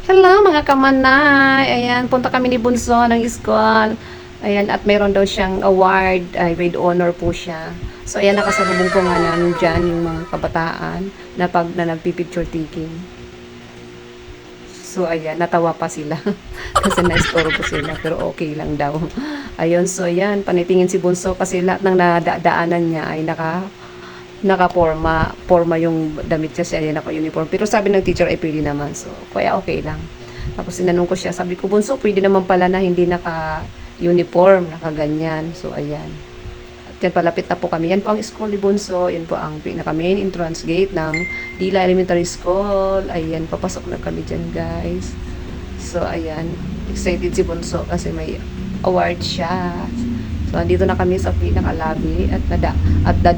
Hello mga kamanay! Ayan, punta kami ni Bunso ng school. Ayan, at mayroon daw siyang award, ay grade honor po siya. So ayan, nakasalubong ko nga namin dyan yung mga kabataan na nagpipicture taking. So ayan, natawa pa sila. Kasi na-store ko sila, pero okay lang daw. Ayun, so ayan, panitingin si Bunso kasi lahat ng nadaanan niya ay naka-forma yung damit niya, siya naka-uniform. Pero sabi ng teacher ay pwede naman. So, kaya okay lang. Tapos sinanong ko siya, sabi ko, Bunso, pwede naman pala na hindi naka-uniform, naka-ganyan. So, ayan. At yan, palapit na po kami. Yan po ang school ni Bunso. Yan po ang pinaka-main entrance gate ng Dila Elementary School. Ayan, papasok na kami dyan, guys. So, ayan. Excited si Bunso kasi may award siya. So, andito na kami sa pinaka-lobby at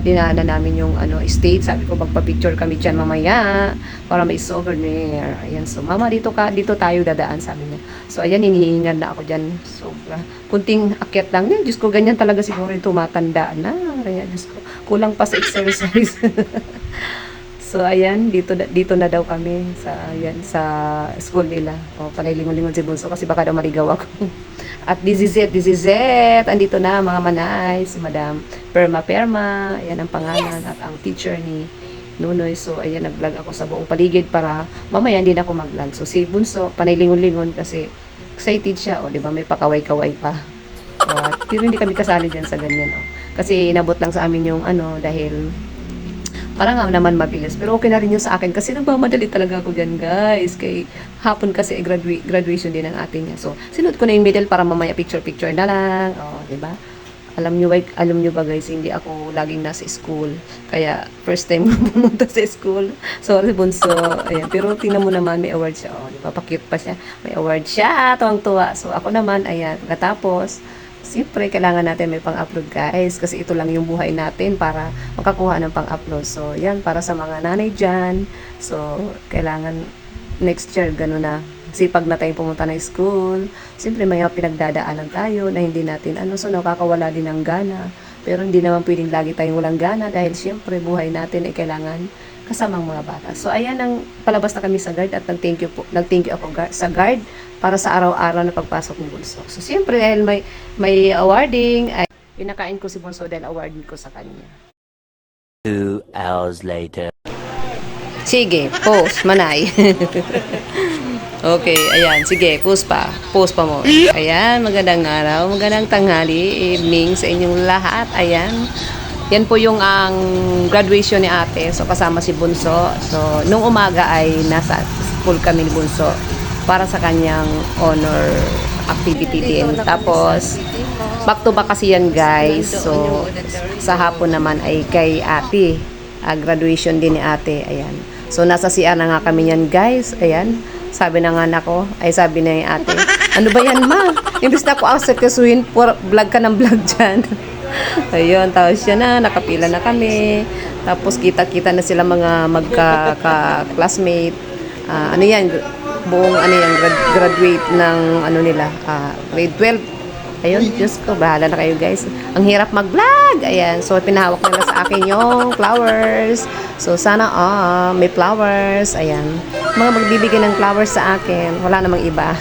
dinaanan namin yung stage. Sabi ko, magpa-picture kami dyan mamaya para may souvenir. Ayan, so, mama, dito tayo dadaan, sabi niya. So, ayan, hinihingan na ako dyan. So, kunting akyat lang yan. Diyos ko, ganyan talaga siguro yung tumatanda na. Ayan, Diyos ko, kulang pa sa exercise. So, ayan, dito na daw kami sa school nila. O, panay lingon-lingon si Bunso kasi baka daw maligaw ako. At this is it. Andito na mga manay, si Madam Perma. Ayan ang pangalan at ang teacher ni Nunoy. So, ayan, nag-vlog ako sa buong paligid para mamaya hindi na ako mag-vlog. So, si Bunso, panay lingon-lingon kasi excited siya. O, di ba, may pakaway-kaway pa. Pero hindi kami kasali dyan sa ganyan. O. Kasi inabot lang sa amin yung dahil parang nga naman mabilis. Pero okay na rin yun sa akin kasi nagmamadali talaga ako dyan, guys. Kay hapon kasi graduation din ng atin niya. So, sinuot ko na yung middle para mamaya picture-picture na lang. O, diba? Alam nyo ba guys, hindi ako laging nasa school. Kaya, first time pumunta sa school. Sorry, Bunso. Ayan. Pero tingnan mo naman, may award siya. O, diba? Pa-cute pa siya. May award siya. Tuwang-tuwa. So, ako naman, ayan. Pagkatapos, siyempre, kailangan natin may pang-upload, guys. Kasi ito lang yung buhay natin para makakuha ng pang-upload. So, yan, para sa mga nanay dyan. So, kailangan next year, gano'n na. Sipag na tayong pumunta ng school. Siyempre, may pinagdadaanan tayo na hindi natin, so, nakakawala din ng gana. Pero hindi naman pwedeng lagi tayong walang gana dahil siyempre, buhay natin ay kailangan kasamang mga bata. So, ayan, palabas na kami sa guard at nag-thank you ako sa guard para sa araw-araw na pagpasok ng Bunso. So, siyempre, dahil may awarding, ay pinakain ko si Bunso dahil awarding ko sa kanya. 2 hours later. Sige, post, manay. Okay, ayan, sige, post pa mo. Ayan, magandang araw, magandang tanghali, evening sa inyong lahat. Ayan, yan po yung ang graduation ni ate. So, kasama si Bunso. So, nung umaga ay nasa school kami ni Bunso para sa kanyang honor activity din. Tapos, back to back kasi yan, guys. So, sa hapon naman ay kay ate. Graduation din ni ate. Ayan. So, nasa CR na nga kami yan, guys. Ayan. Sabi ng anak ko, sabi na yung ate, ano ba yan, ma? Imbis na ako asikasuhin, vlog ka ng vlog dyan. Ayun, tapos siya na, nakapila na kami. Tapos kita-kita na sila mga magka-classmate. Buong graduate ng nila, grade 12. Ayun, Diyos ko, bahala na kayo, guys. Ang hirap mag-vlog. Ayan, so pinahawak nila sa akin yung flowers. So sana may flowers. Ayan, mga magbibigay ng flowers sa akin. Wala namang iba.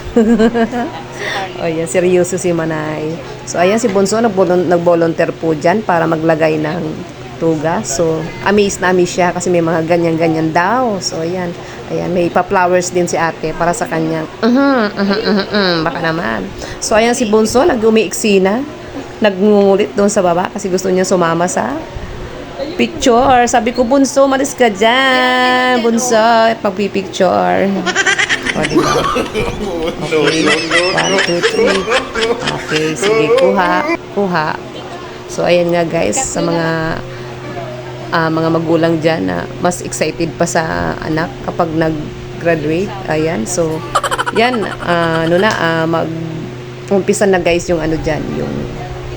O yan, seryoso si Manay. So ayan, si Bunso nag-volunteer po dyan para maglagay ng tuga. So amazed na amazed siya kasi may mga ganyan-ganyan daw. So ayan, may pa-flowers din si ate para sa kanya. Baka naman. So ayan, si Bunso nag-umiiksi na. Nagngungulit doon sa baba kasi gusto niya sumama sa picture. Sabi ko, Bunso, malis ka dyan. Bunso, pagpipicture. O, diba? Okay. 1, 2, 3. Okay, sige, kuha. So, ayan nga, guys, sa mga magulang dyan na mas excited pa sa anak kapag nag-graduate. Ayan, so, yan, mag-umpisa na, guys, yung dyan, yung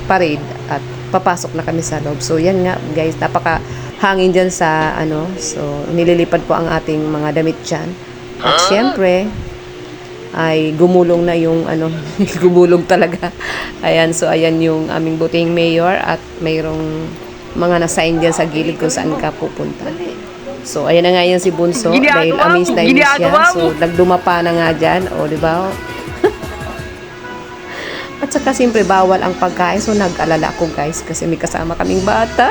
parade at papasok na kami sa loob. So, yan nga, guys, napaka-hangin dyan sa, so, nililipad po ang ating mga damit dyan. At syempre, ay gumulong na yung, gumulong talaga. Ayan, so, ayan yung aming buting mayor at mayroong mga na-sign dyan sa gilid kung saan ka pupunta. So, ayan na nga yan si Bunso. Dahil amaze na inis siya. So, nagdumapa na nga dyan. O, di ba? At saka, siyempre, bawal ang pagkain. So, nag-alala ako, guys. Kasi may kasama kaming bata.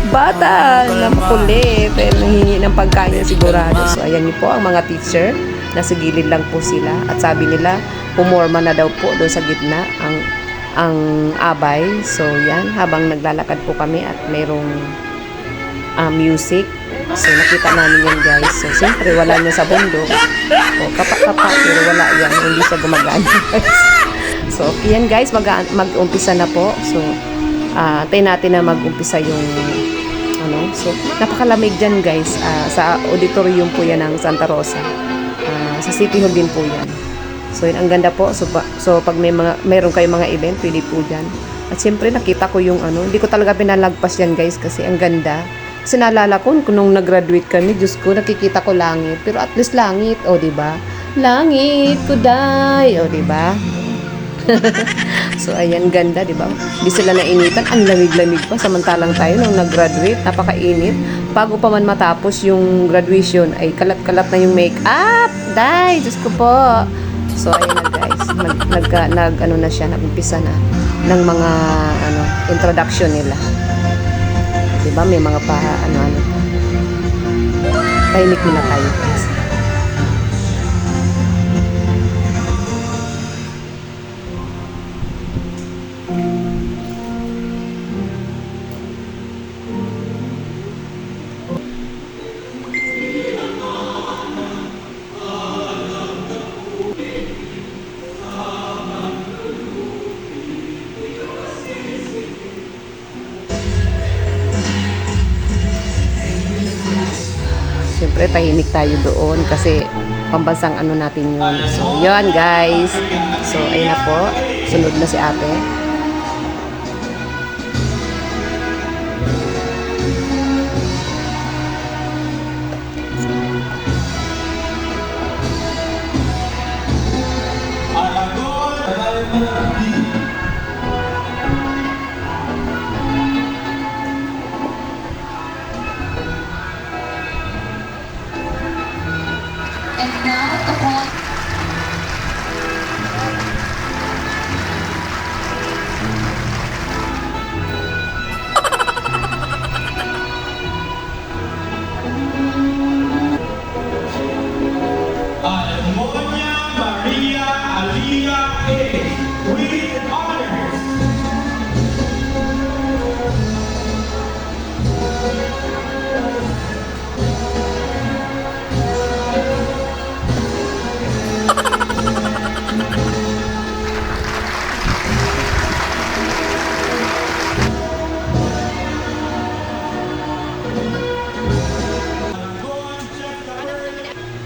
Bata na makulit. Dahil nanghingi ng pagkain na sigurado. So, ayan niyo po ang mga teacher. Nasa gilid lang po sila. At sabi nila, pumorma na daw po doon sa gitna ang abay. So, yan. Habang naglalakad po kami at mayroong music. So, nakita namin yan, guys. So, siyempre, wala niya sa bundok. O, kapak-kapak, pero wala yan. Hindi siya gumagana, guys. So, yan, guys. Mag-umpisa na po. So, tayo natin na mag-umpisa yung, so, napakalamig dyan, guys. Sa auditorium po yan ng Santa Rosa. Sa City Hall din po yan. So, yun, ang ganda po. So pag mayroon kayong mga event, pwede po dyan. At siyempre, nakita ko yung hindi ko talaga pinalagpas yan, guys, kasi ang ganda. Kasi naalala ko, nung nag-graduate kami, Diyos ko, nakikita ko langit. Pero at least langit, diba? Langit, kuday, diba? So, ayan, ganda, diba? Di sila nainitan, ang lamig-lamig pa. Samantalang tayo, nung nag-graduate, napakainit. Bago pa man matapos yung graduation, ay kalat-kalat na yung make-up. Day, Diyos ko po. So, ayun na, guys. Na siya, nag-umpisa na ng mga, introduction nila. Diba? May mga pa, pa. Tahimik muna tayo, guys. Siyempre, tahimik tayo doon kasi pambansang natin yun. So, yun, guys. So, ayun na po. Sunod na si ate. And now the point. Almonia Maria Alia A. with honors.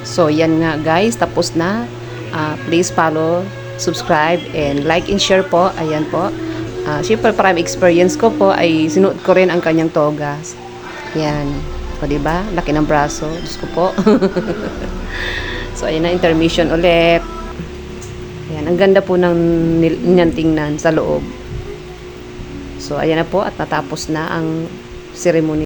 So, yan nga, guys. Tapos na. Please follow, subscribe, and like and share po. Ayan po. Siyempre, para experience ko po ay sinuot ko rin ang kanyang togas. Yan. O, diba? Laki ng braso. Diyos ko po. So, ayan na, intermission ulit. Ayan. Ang ganda po ng niyan tingnan sa loob. So, ayan na po at natapos na ang ceremony.